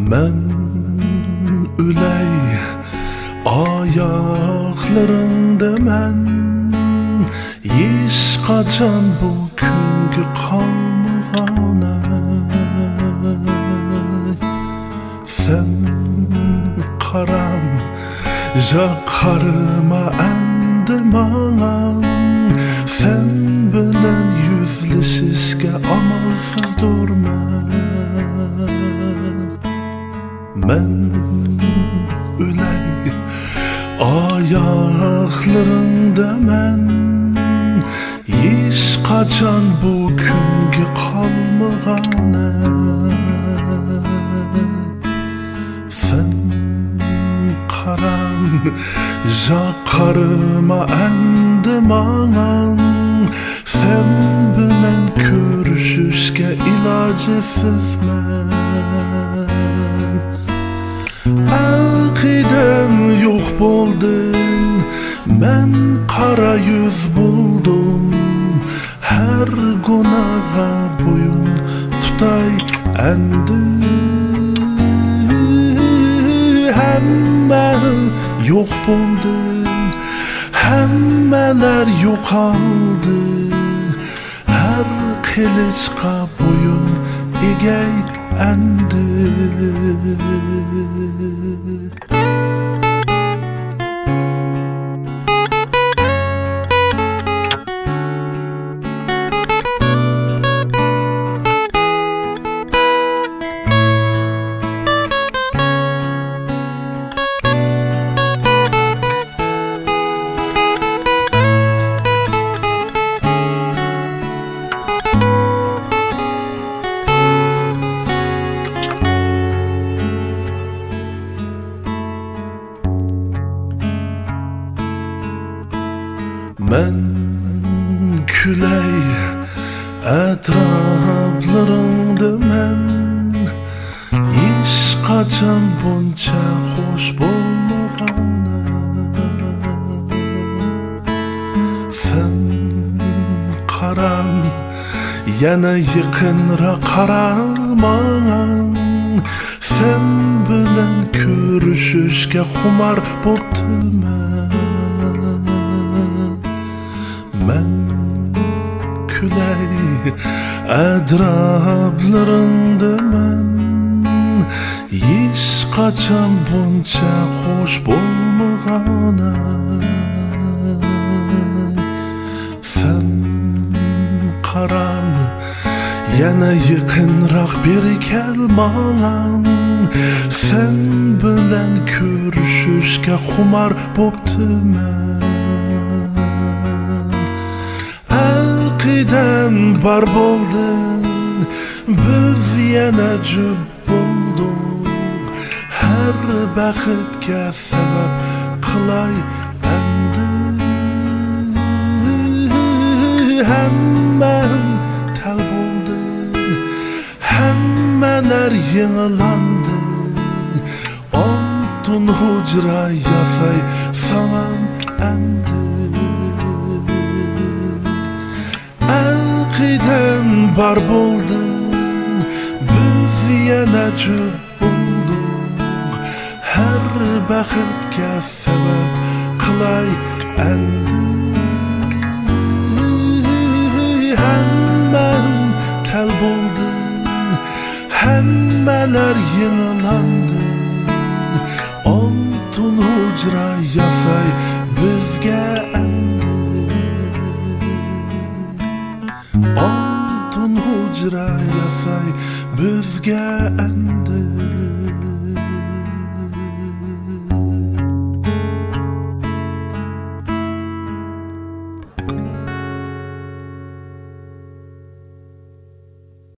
Men üley ayaklarında men hiç kaçan bu küngü kalmağana. Sen karam jakarıma endi mağan. Sen bilen yüzleşişke amalsız durman. Men üley ayaklarında men hiç kaçan bu küngü kalmağana. Sen karan jakarıma endi mağan. Sen bilen körüşüşke ilacısızmen. Aqidem yok boldun, men kara yüz buldum. Her gunaha boyun tutay endi. Hemme yok buldun, hemmeler yok aldı. Her kılıçka boyun egey endi. Men küley etraflarında men hiç kaçan bunca hoş bulmağana. Sen karan yana yıkınra karaman. Sen bilen körüşüşke humar boptumen. Men küley etraflarında men hiç kaçan bunca hoş bulmağana. Sen karan yana yıkınrak bir kelman. Sen bilen körüşüşke humar boptumen. Aqidem bar boldun, biz yana jüp bulduk. Her baxtga sebep qilay endi. Hemmen tal boldu, hemmeler yığılandı. Altın hujra yasay salam endi. Aqidem bar boldun, biz yana jüp bulduk. Her baxtga sebep qilay endi. Hemmen tel boldun, hemmeler yığılandı. Altın hujra yasay bizge endi. Altın hujra yasay bizge endi.